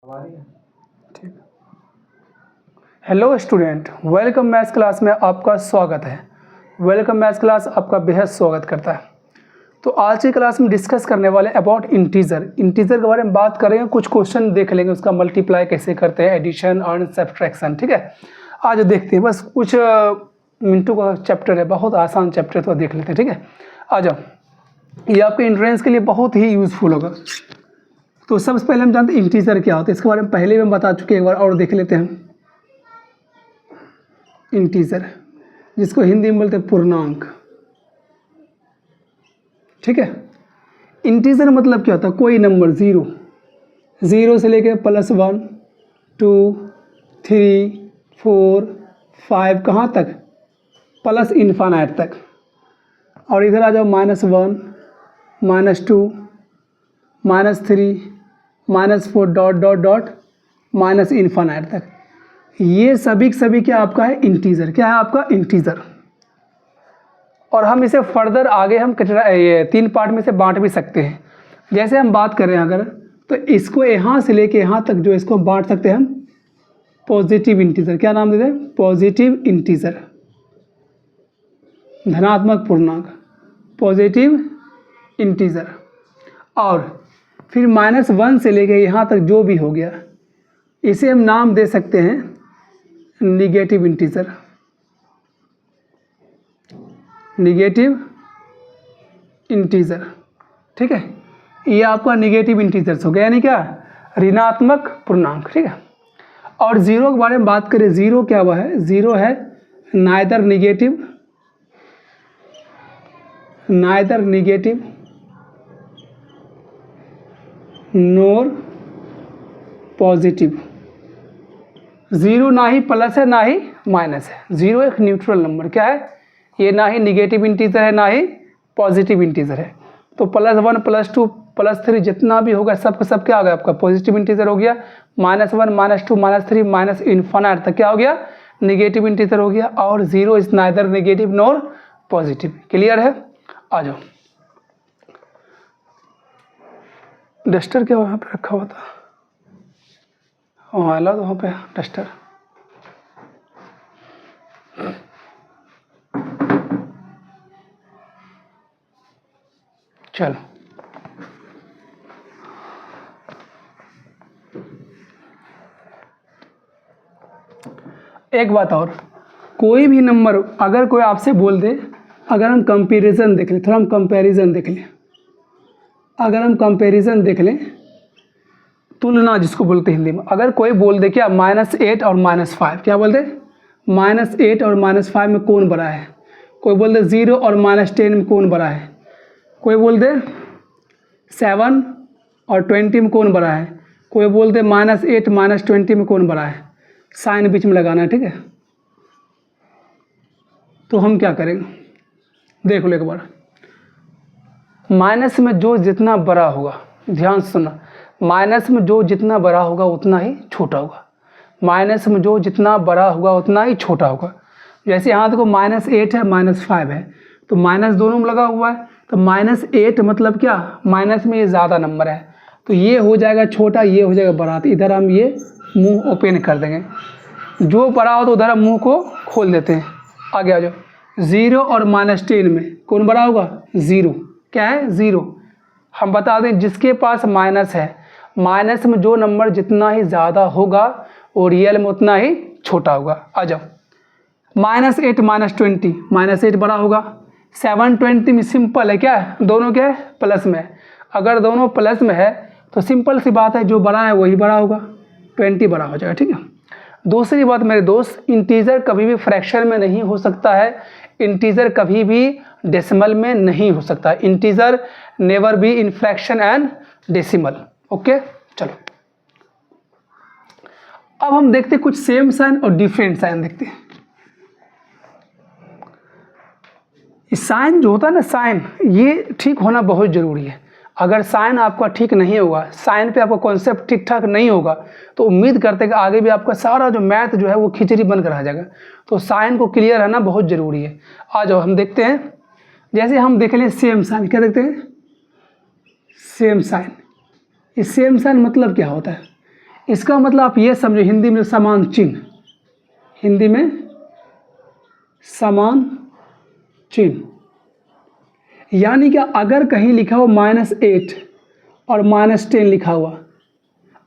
ठीक। Hello student, welcome maths class में आपका स्वागत है। वेलकम मैथ्स क्लास आपका बेहद स्वागत करता है। तो आज की क्लास में डिस्कस करने वाले अबाउट इंटीजर के बारे में बात करेंगे। कुछ क्वेश्चन देख लेंगे, उसका मल्टीप्लाई कैसे करते हैं, एडिशन और सब्ट्रैक्शन। ठीक है, आज देखते हैं। बस कुछ मिनटों का चैप्टर है, बहुत आसान चैप्टर, तो देख लेते हैं। ठीक है, आ जाओ। ये आपके एंट्रेंस के लिए बहुत ही यूज़फुल होगा। तो सबसे पहले हम जानते हैं इंटीजर क्या होता है। इसके बारे में पहले भी हम बता चुके हैं, एक बार और देख लेते हैं। इंटीजर, जिसको हिंदी में बोलते हैं पूर्णांक। ठीक है, इंटीजर मतलब क्या होता है? कोई नंबर जीरो से लेके +1, 2, 3, 4, 5 कहाँ तक? प्लस इन्फानाइट तक। और इधर आ जाओ -1, -2, -3, -4 dot dot dot minus infinite तक। ये सभी क्या आपका है? इंटीजर। क्या है आपका? इंटीजर। और हम इसे फर्दर आगे हम ये 3 पार्ट में से बांट भी सकते हैं। जैसे हम बात कर रहे हैं अगर, तो इसको यहाँ से लेके यहाँ तक जो इसको बांट सकते हैं हम पॉजिटिव इंटीजर। क्या नाम देते हैं? पॉजिटिव इंटीजर, धनात्मक पूर्णांक, पॉजिटिव इंटीजर। और फिर -1 से लेके यहाँ तक जो भी हो गया, इसे हम नाम दे सकते हैं निगेटिव इंटीजर। Negative integer. ठीक है, ये आपका निगेटिव इंटीजर्स हो गया, यानी क्या? ऋणात्मक पूर्णांक। ठीक है, और जीरो के बारे में बात करें, जीरो क्या हुआ है? जीरो है नाइदर निगेटिव नोर पॉजिटिव। जीरो ना ही प्लस है ना ही माइनस है। जीरो एक न्यूट्रल नंबर। क्या है ये? ना ही निगेटिव इंटीजर है ना ही पॉजिटिव इंटीजर है। तो +1, +2, +3 जितना भी होगा सब क्या हो गया आपका? पॉजिटिव इंटीजर हो गया। -1, -2, -3 माइनस इन्फानाइट तक क्या हो गया? निगेटिव इंटीजर हो गया। और zero is neither negative nor positive. Clear है? आ जाओ। डस्टर क्या वहाँ पे रखा हुआ था? हाँ, ला दो वहाँ पे डस्टर। चलो, एक बात और, कोई भी नंबर अगर कोई आपसे बोल दे, अगर हम कंपैरिजन देख लें, थोड़ा हम कंपैरिजन देख लें। अगर हम कंपैरिजन देख लें, तुलना जिसको बोलते हैं हिंदी में। अगर कोई बोल दे क्या? -8 और -5। क्या बोल दे? -8 और -5 में कौन बड़ा है? कोई बोल दे 0 और -10 में कौन बड़ा है? कोई बोल दे 7 और 20 में कौन बड़ा है? कोई बोल दे -8 -20 में कौन बड़ा है? साइन बीच में लगाना है। ठीक है, तो हम क्या करेंगे? देख लो एक बार। माइनस में जो जितना बड़ा होगा, ध्यान से सुनना, माइनस में जो जितना बड़ा होगा उतना ही छोटा होगा। माइनस में जो जितना बड़ा होगा उतना ही छोटा होगा। जैसे यहाँ देखो -8 है, -5 है, तो माइनस दोनों में लगा हुआ है। तो -8 मतलब क्या? माइनस में ये ज़्यादा नंबर है, तो ये हो जाएगा छोटा, ये हो जाएगा बड़ा। तो इधर हम ये मुंह ओपन कर देंगे। जो बड़ा हो तो उधर हम मुंह को खोल देते हैं। आगे आ जाओ। 0 और -10 में कौन बड़ा होगा? 0। क्या है? 0। हम बता दें जिसके पास माइनस है, माइनस में जो नंबर जितना ही ज़्यादा होगा वो रियल में उतना ही छोटा होगा। आ जाओ। -8 -20, -8 बड़ा होगा। 720 में सिंपल है, क्या है? दोनों क्या है? प्लस में है। अगर दोनों प्लस में है तो सिंपल सी बात है, जो बड़ा है वही बड़ा होगा, 20 बड़ा हो जाएगा। ठीक है, दूसरी बात मेरे दोस्त, इंटीजर कभी भी फ्रैक्शन में नहीं हो सकता है। इंटीजर कभी भी डेसिमल में नहीं हो सकता। Integer never be in fraction and decimal. Okay, चलो अब हम देखते हैं कुछ सेम साइन और डिफरेंट साइन देखते हैं। साइन जो होता है ना, साइन, ये ठीक होना बहुत ज़रूरी है। अगर साइन आपका ठीक नहीं होगा, साइन पे आपका कॉन्सेप्ट ठीक ठाक नहीं होगा, तो उम्मीद करते हैं कि आगे भी आपका सारा जो मैथ जो है वो खिचड़ी बनकर आ जाएगा। तो साइन को क्लियर रहना बहुत ज़रूरी है। आ जाओ हम देखते हैं। जैसे हम देख लें सेम साइन, क्या देखते हैं? Same sign. ये सेम साइन मतलब क्या होता है? इसका मतलब आप ये समझो, हिंदी में समान चिन्ह, हिंदी में समान चिन्ह, यानी कि अगर कहीं लिखा हो -8 और -10 लिखा हुआ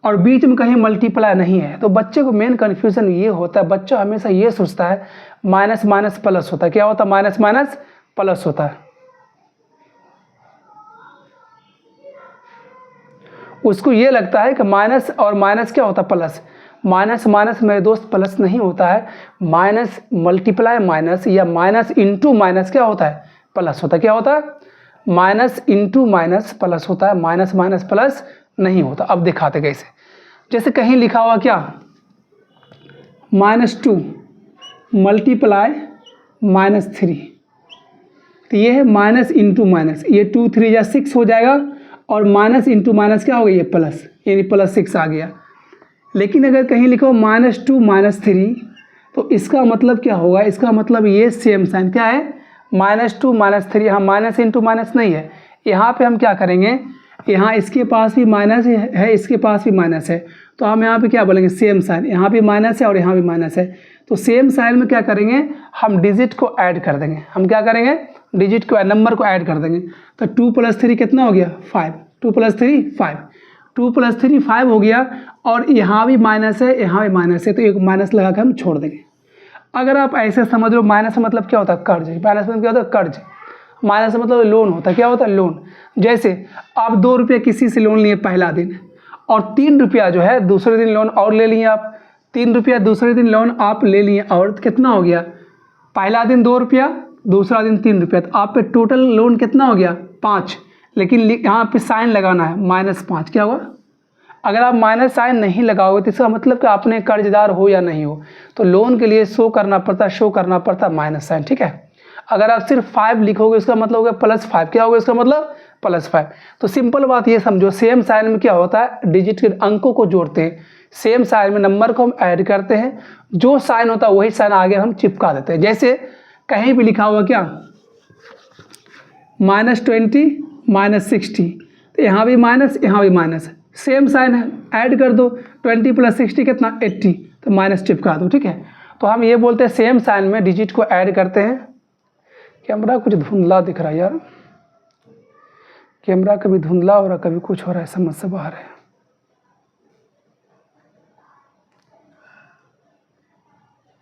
और बीच में कहीं मल्टीप्लाई नहीं है, तो बच्चे को मेन कन्फ्यूजन ये होता है, बच्चा हमेशा ये सोचता है माइनस माइनस प्लस होता है। क्या होता है? माइनस माइनस प्लस होता है। उसको ये लगता है कि माइनस और माइनस क्या होता है? प्लस। माइनस माइनस मेरे दोस्त प्लस नहीं होता है, माइनस मल्टीप्लाई माइनस या माइनस इंटू माइनस क्या होता है? प्लस होता है। क्या होता है? माइनस इंटू माइनस प्लस होता है, माइनस माइनस प्लस नहीं होता। अब दिखाते कैसे, जैसे कहीं लिखा हुआ क्या -2 मल्टीप्लाई -3, तो ये है माइनस इंटू माइनस, ये 2 3 या 6 हो जाएगा और माइनस इंटू माइनस क्या हो गया? ये प्लस, यानी +6 आ गया। लेकिन अगर कहीं लिखो -2 -3, तो इसका मतलब क्या होगा? इसका मतलब ये सेम साइन क्या है? -2 -3। यहाँ माइनस इंटू माइनस नहीं है, यहाँ पे हम क्या करेंगे, यहाँ इसके पास भी माइनस है, इसके पास भी माइनस है, तो हम यहाँ पे क्या बोलेंगे? Same sign. यहाँ भी माइनस है और यहाँ भी माइनस है, तो सेम साइन में क्या करेंगे? हम डिजिट को ऐड कर देंगे। हम क्या करेंगे? डिजिट को, नंबर को ऐड कर देंगे। तो 2 + 3 कितना हो गया? 5। 2 + 3 5, 2 + 3 5 हो गया। और यहाँ भी माइनस है, यहाँ भी माइनस है, तो एक माइनस लगा कर हम छोड़ देंगे। अगर आप ऐसे समझ लो, माइनस मतलब क्या होता है? कर्ज। माइनस मतलब क्या होता है? कर्ज। माइनस मतलब लोन होता है। क्या होता है? लोन। जैसे आप 2 रुपये किसी से लोन लिए पहला दिन, और 3 रुपया जो है दूसरे दिन लोन और ले लिए आप। 3 रुपया दूसरे दिन लोन आप ले लिए, और कितना हो गया? पहला दिन 2 रुपया, दूसरा दिन 3 रुपया, तो आप पे टोटल लोन कितना हो गया? 5। लेकिन यहाँ पे साइन लगाना है -5। क्या होगा? अगर आप माइनस साइन नहीं लगाओगे तो इसका मतलब कि आपने कर्जदार हो या नहीं हो, तो लोन के लिए शो करना पड़ता है माइनस साइन। ठीक है, अगर आप सिर्फ 5 लिखोगे इसका मतलब होगा +5। क्या होगा इसका मतलब? +5। तो सिंपल बात ये समझो, सेम साइन में क्या होता है? डिजिट के अंकों को जोड़ते हैं, सेम साइन में नंबर को हम ऐड करते हैं, जो साइन होता है वही साइन आगे हम चिपका देते हैं। जैसे कहीं भी लिखा हुआ क्या -20 -60, तो यहाँ भी माइनस, यहाँ भी माइनस, सेम साइन है, ऐड कर दो। 20 + 60 कितना? 80, तो माइनस चिपका दो। ठीक है, तो हम ये बोलते हैं सेम साइन में डिजिट को ऐड करते हैं। कैमरा कुछ धुंधला दिख रहा है यार, कैमरा कभी धुंधला हो रहा, कभी कुछ हो रहा है, समझ से बाहर है।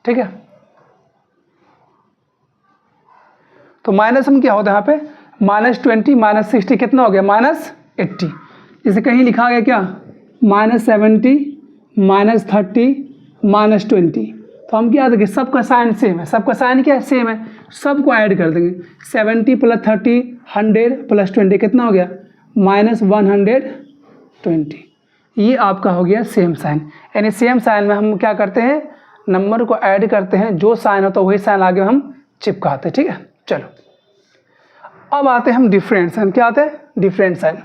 ठीक है, तो माइनस में क्या होता है? यहाँ पे -20 -60 कितना हो गया? -80। जैसे कहीं लिखा गया क्या -70 -30 -20, तो हम क्या देंगे? सबका साइन सेम है, सबका साइन क्या है? सेम है, सबको ऐड कर देंगे। 70 + 30 100 + 20 कितना हो गया? -120। ये आपका हो गया सेम साइन। यानी सेम साइन में हम क्या करते हैं? नंबर को ऐड करते हैं, जो साइन होता है वही साइन आगे हम चिपकाते हैं। ठीक है, चलो अब आते हैं हम डिफरेंट साइन। क्या आते हैं? Different sign.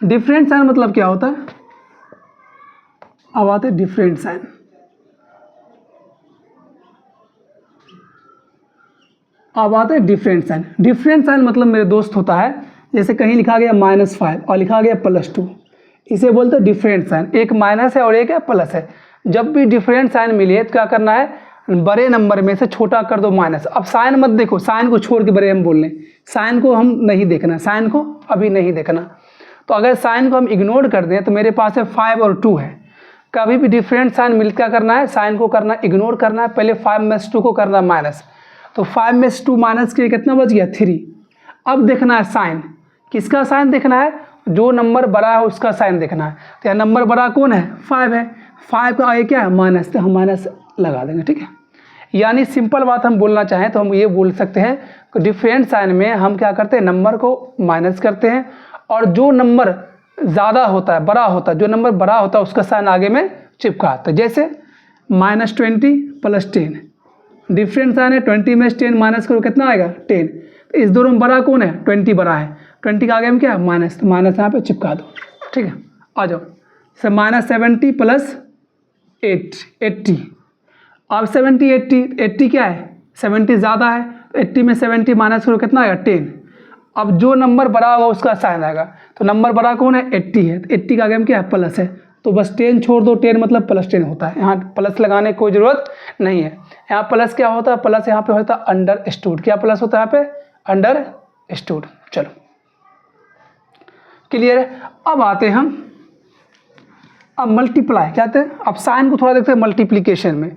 डिफरेंट साइन मतलब क्या होता है? अब आते हैं डिफरेंट साइन। अब आते हैं डिफरेंट साइन। डिफरेंट साइन मतलब मेरे दोस्त होता है, जैसे कहीं लिखा गया -5 और लिखा गया +2, इसे बोलते हैं डिफरेंट साइन। एक माइनस है और एक है प्लस है। जब भी डिफरेंट साइन मिले तो क्या करना है? बड़े नंबर में से छोटा कर दो माइनस। अब साइन मत देखो, साइन को छोड़ के बड़े हम बोल लें, साइन को हम नहीं देखना, साइन को अभी नहीं देखना। तो अगर साइन को हम इग्नोर कर दें तो मेरे पास है 5 और 2 है। कभी भी डिफरेंट साइन मिल क्या करना है? साइन को करना इग्नोर करना है। पहले 5 में से 2 को करना माइनस, तो 5 में से 2 माइनस के कितना बच गया? 3। अब देखना है साइन, किसका साइन देखना है? जो नंबर बड़ा है उसका साइन देखना है। तो यहाँ नंबर बड़ा कौन है? 5 है, 5 का आगे क्या है? माइनस, तो हम माइनस लगा देंगे। ठीक है, यानी सिंपल बात हम बोलना चाहें तो हम ये बोल सकते हैं कि डिफरेंट साइन में हम क्या करते हैं? नंबर को माइनस करते हैं, और जो नंबर ज़्यादा होता है, बड़ा होता है, जो नंबर बड़ा होता है उसका साइन आगे में चिपकाते हैं। जैसे -20 + 10, डिफरेंट साइन है, 20 में से 10 माइनस करो कितना आएगा? 10। तो इस दोनों में बड़ा कौन है? 20 बड़ा है, 20 के आगे में क्या है? माइनस, तो माइनस यहाँ पे चिपका दो। ठीक है, आ जाओ। सर -70 + 80। अब 70 80 क्या है? 70 ज़्यादा है, तो 80 में 70 माइनस करो कितना आएगा? 10। अब जो नंबर बड़ा होगा उसका साइन आएगा, तो नंबर बड़ा कौन है 80 है, तो 80 का आगे हम क्या है प्लस है, तो बस 10 छोड़ दो, 10 मतलब +10 होता है, यहाँ प्लस लगाने की कोई ज़रूरत नहीं है। यहाँ प्लस क्या होता है, प्लस यहाँ पे होता है अंडरस्टूड, क्या प्लस होता है यहाँ पे अंडरस्टूड। चलो क्लियर है। अब आते हैं हम अब मल्टीप्लाई, क्या आते हैं, अब साइन को थोड़ा देखते हैं मल्टीप्लिकेशन में।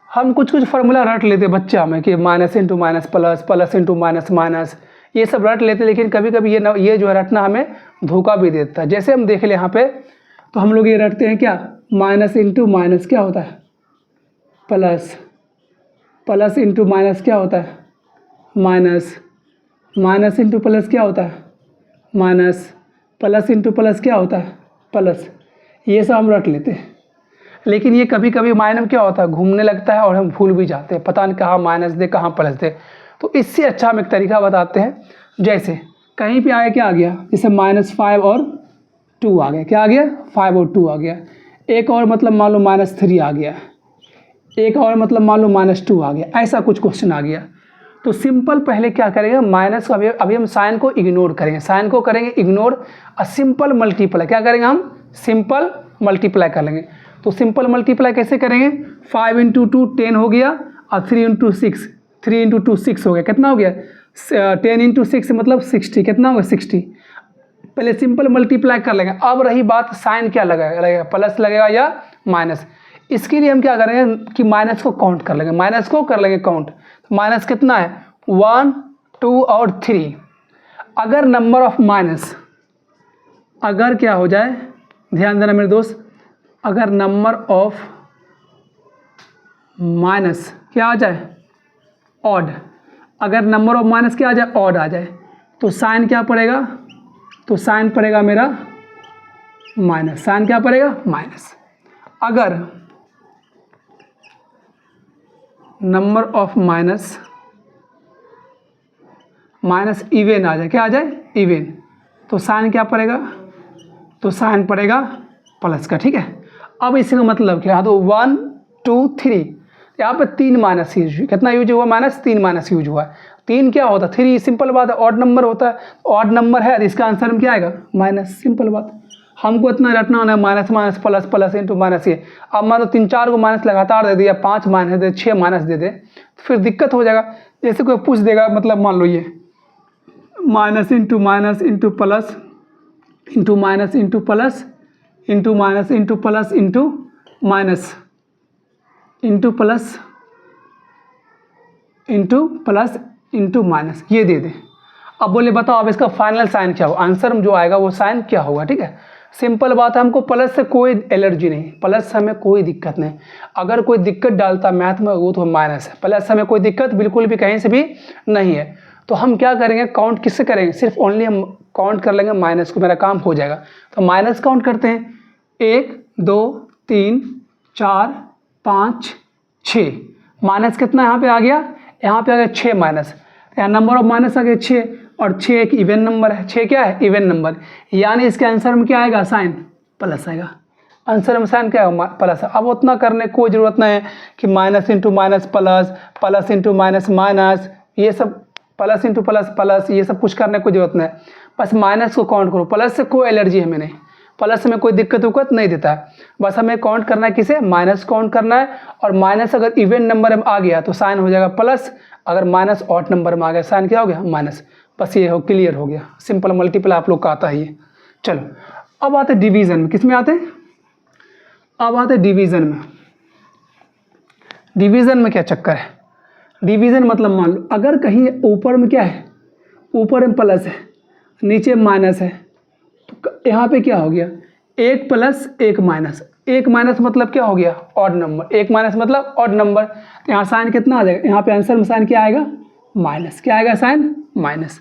हम कुछ फार्मूला रट लेते हैं बच्चा में कि minus into minus plus, plus into minus minus, ये सब रट लेते हैं, लेकिन कभी कभी ये जो है रटना हमें धोखा भी देता है। जैसे हम देख लें यहाँ पे, तो हम लोग ये रटते हैं क्या, माइनस इंटू माइनस क्या होता है प्लस, प्लस इंटू माइनस क्या होता है माइनस, माइनस इंटू प्लस क्या होता है माइनस, प्लस इंटू प्लस क्या होता है प्लस, ये सब हम रट लेते हैं। लेकिन ये कभी कभी माइंड में क्या होता है, घूमने लगता है और हम भूल भी जाते हैं, पता नहीं कहाँ माइनस दे कहाँ प्लस दे। तो इससे अच्छा हम एक तरीका बताते हैं, जैसे कहीं पे आया क्या आ गया, जैसे -5 और 2 आ गया, क्या आ गया 5 और 2 आ गया, एक और मतलब मान लो -3 आ गया, एक और मतलब मान लो -2 आ गया, ऐसा कुछ क्वेश्चन आ गया। तो सिंपल पहले क्या करेंगे, माइनस को अभी हम साइन को इग्नोर करेंगे, साइन को करेंगे इग्नोर और सिंपल मल्टीप्लाई क्या करेंगे, हम सिंपल मल्टीप्लाई कर लेंगे। तो सिंपल मल्टीप्लाई कैसे करेंगे, 5 इंटू 2 10 हो गया और 3 इंटू 6 3 इंटू 2 6 हो गया, कितना हो गया 10 इंटू 6 मतलब 60, कितना होगा 60। पहले सिंपल मल्टीप्लाई कर लेंगे। अब रही बात साइन क्या लगेगा प्लस लगेगा या माइनस, इसके लिए हम क्या करेंगे कि माइनस को काउंट कर लेंगे, माइनस को कर लेंगे काउंट। माइनस कितना है 1 2 और 3। अगर नंबर ऑफ माइनस अगर क्या हो जाए, ध्यान देना मेरे दोस्त, अगर नंबर ऑफ माइनस क्या आ जाए ऑड, अगर नंबर ऑफ माइनस क्या आ जाए ऑड आ जाए, तो साइन क्या पड़ेगा, तो साइन पड़ेगा मेरा माइनस, साइन क्या पड़ेगा माइनस। अगर number of minus minus even आ जाए, क्या आ जाए इवेन, तो साइन क्या पड़ेगा, तो साइन पड़ेगा प्लस का, ठीक है। अब इसका मतलब क्या, तो 1 2 3 यहाँ पे 3 माइनस यूज, कितना यूज हुआ माइनस 3 माइनस यूज हुआ है। 3 क्या होता है 3, सिंपल बात है, ऑड नंबर होता है, ऑड नंबर है, इसका आंसर में क्या आएगा माइनस, सिंपल बात। हमको इतना रटना होना है minus minus plus, plus into minus ये। अब मान लो 3 4 को माइनस लगातार दे दिया, 5 माइनस दे, 6 माइनस दे दे, तो फिर दिक्कत हो जाएगा। जैसे कोई पूछ देगा, मतलब मान लो ये minus into plus into minus into plus into minus into plus into minus into plus into minus, ये दे दे। अब बोले बताओ अब इसका फाइनल साइन क्या होगा, आंसर में जो आएगा वो साइन क्या होगा, ठीक है। सिंपल बात है, हमको प्लस से कोई एलर्जी नहीं, प्लस हमें कोई दिक्कत नहीं। अगर कोई दिक्कत डालता मैथ में वो तो माइनस है, प्लस हमें कोई दिक्कत बिल्कुल भी कहीं से भी नहीं है। तो हम क्या करेंगे, काउंट किससे करेंगे, सिर्फ ओनली हम काउंट कर लेंगे माइनस को, मेरा काम हो जाएगा। तो माइनस काउंट करते हैं, 1 2 3 4 5 6, माइनस कितना यहाँ पे आ गया, यहाँ पे आ गया 6 माइनस, यहाँ नंबर ऑफ माइनस आ गया 6 और 6 एक इवन नंबर है, 6 क्या है इवन नंबर, यानी इसके आंसर में क्या आएगा साइन प्लस आएगा, आंसर में साइन क्या है प्लस। अब उतना करने की कोई ज़रूरत नहीं है कि minus into minus plus, plus into minus minus, ये सब प्लस इंटू प्लस प्लस, ये सब कुछ करने की कोई ज़रूरत नहीं है। बस माइनस को काउंट करो, प्लस से कोई एलर्जी हमें नहीं, प्लस में कोई दिक्कत उक्कत नहीं देता है। बस हमें काउंट करना है किसे, माइनस काउंट करना है, और माइनस अगर इवन नंबर में आ गया तो साइन हो जाएगा प्लस, अगर माइनस ऑड नंबर में आ गया साइन क्या हो गया माइनस। बस ये हो क्लियर हो गया, सिंपल मल्टीप्लाई आप लोग का आता है ये। चलो अब आते डिवीज़न में, किस में आते हैं, अब आते डिवीज़न में। डिवीज़न में क्या चक्कर है, डिवीज़न मतलब मान लो अगर कहीं ऊपर में क्या है, ऊपर में प्लस है नीचे माइनस है, तो यहाँ पे क्या हो गया 1 प्लस 1 माइनस, 1 माइनस मतलब क्या हो गया ऑड नंबर, 1 माइनस मतलब ऑड नंबर, तो यहाँ साइन कितना आ जाएगा, यहाँ पे आंसर में साइन क्या आएगा माइनस, क्या आएगा साइन माइनस।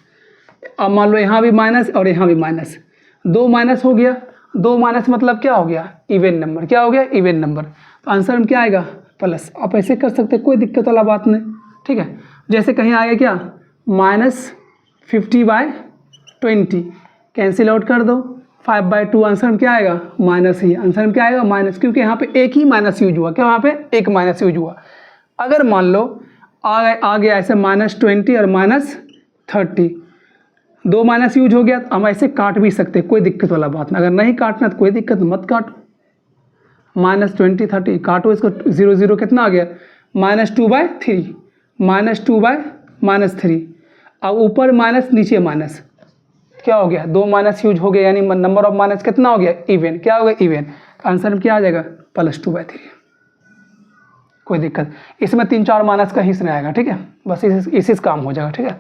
अब मान लो यहाँ भी माइनस और यहाँ भी माइनस, 2 माइनस हो गया, 2 माइनस मतलब क्या हो गया इवन नंबर, क्या हो गया इवन नंबर, तो आंसर में क्या आएगा प्लस। आप ऐसे कर सकते हैं, कोई दिक्कत वाला बात नहीं, ठीक है। जैसे कहीं आ गया क्या -50/20, कैंसिल आउट कर दो, 5/2 आंसर में क्या आएगा माइनस ही, आंसर में क्या आएगा माइनस, क्योंकि यहाँ पे एक ही माइनस यूज हुआ, क्या वहाँ पे एक माइनस यूज हुआ। अगर मान लो आ गया ऐसे -20 और -30, 2 माइनस यूज हो गया, तो हम ऐसे काट भी सकते हैं, कोई दिक्कत वाला बात नहीं। अगर नहीं काटना तो कोई दिक्कत मत काटो। -20 30 काटो इसको, 0 0 कितना आ गया -2/3, -2/-3। अब ऊपर माइनस नीचे माइनस, क्या हो गया 2 माइनस यूज हो गया, यानी नंबर ऑफ माइनस कितना हो गया इवन, क्या हो गया इवन। आंसर में क्या आ जाएगा +2/3। कोई दिक्कत, इसमें 3 4 माइनस का हिस्सा नहीं आएगा, ठीक है, बस इसी से काम हो जाएगा, ठीक है।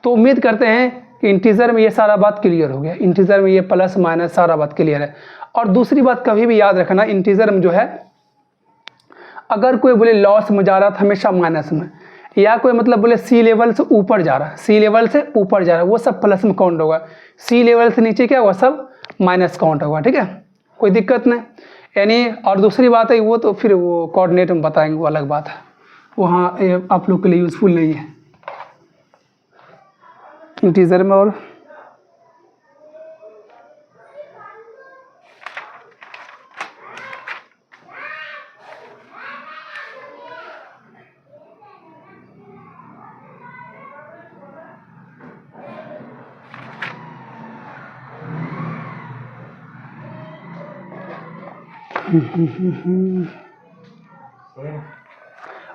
तो उम्मीद करते हैं कि इंटीजर में ये सारा बात क्लियर हो गया, इंटीजर में ये प्लस माइनस सारा बात क्लियर है। और दूसरी बात कभी भी याद रखना, इंटीजर में जो है अगर कोई बोले लॉस में जा रहा था हमेशा माइनस में, या कोई मतलब बोले सी लेवल से ऊपर जा रहा है, सी लेवल से ऊपर जा रहा है, वो सब प्लस में काउंट होगा। सी लेवल से नीचे क्या होगा, सब माइनस काउंट होगा, ठीक है, कोई दिक्कत नहीं। यानी और दूसरी बात है वो तो फिर वो कोऑर्डिनेट में बताएंगे, वो अलग बात है, वो हाँ आप लोग के लिए यूज़फुल नहीं है इंटीजर में। और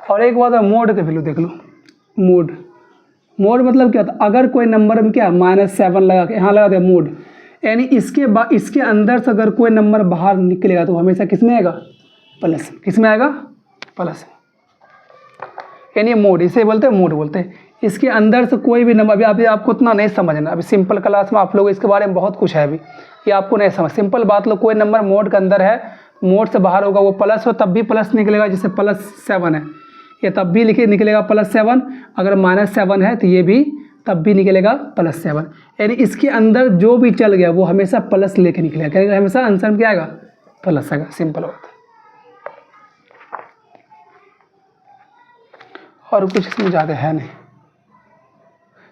और एक बात है, मोड का वैल्यू देख लो। मोड मतलब क्या होता है, अगर कोई नंबर में क्या -7 लगा के यहाँ लगा दे मोड, यानी इसके अंदर से अगर कोई नंबर बाहर निकलेगा तो हमेशा किस में आएगा प्लस, किस में आएगा प्लस, यानी मोड, इसे बोलते हैं मोड बोलते हैं। इसके अंदर से कोई भी नंबर, अभी आपको उतना नहीं समझना, अभी सिंपल क्लास में आप लोग इसके बारे में बहुत कुछ है, अभी ये आपको नहीं समझ। सिंपल बात लो, कोई नंबर मोड के अंदर है, मोड से बाहर होगा वो प्लस हो तब भी प्लस निकलेगा, जैसे +7 है ये तब भी निकलेगा +7, अगर -7 है तो ये भी तब भी निकलेगा +7, यानी इसके अंदर जो भी चल गया वो हमेशा प्लस लेके निकलेगा, क्या हमेशा आंसर में क्या आएगा प्लस आएगा, सिंपल बात है। और कुछ इसमें ज़्यादा है नहीं।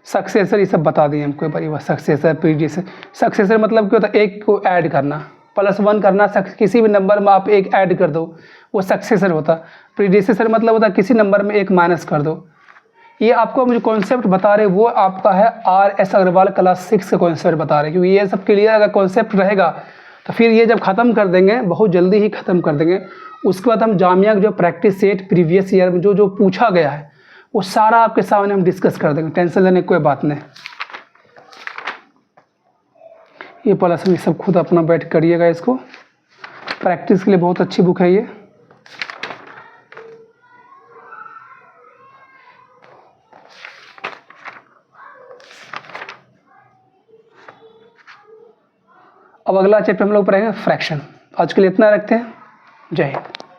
सक्सेसर ये सब बता दिए हमको एक बार, सक्सेसर प्रीडिसेसर। सक्सेसर मतलब क्या होता है, एक को ऐड करना, +1 करना, किसी भी नंबर में आप एक ऐड कर दो वो सक्सेसर होता। प्रीडिसेसर मतलब होता है किसी नंबर में एक माइनस कर दो। ये आपको मुझे कॉन्सेप्ट बता रहे वो आपका है RS अग्रवाल क्लास 6 का कॉन्सेप्ट बता रहे, क्योंकि ये सब क्लियर अगर कॉन्सेप्ट रहेगा तो फिर ये जब ख़त्म कर देंगे, बहुत जल्दी ही ख़त्म कर देंगे, उसके बाद हम जामिया जो प्रैक्टिस सेट प्रीवियस ईयर में जो पूछा गया है वो सारा आपके सामने हम डिस्कस कर देंगे, टेंशन लेने की कोई बात नहीं। ये प्लस में सब खुद अपना बैठ करिएगा, इसको प्रैक्टिस के लिए बहुत अच्छी बुक है ये। अब अगला चैप्टर हम लोग पढ़ेंगे फ्रैक्शन। आज के लिए इतना रखते हैं, जय हिंद।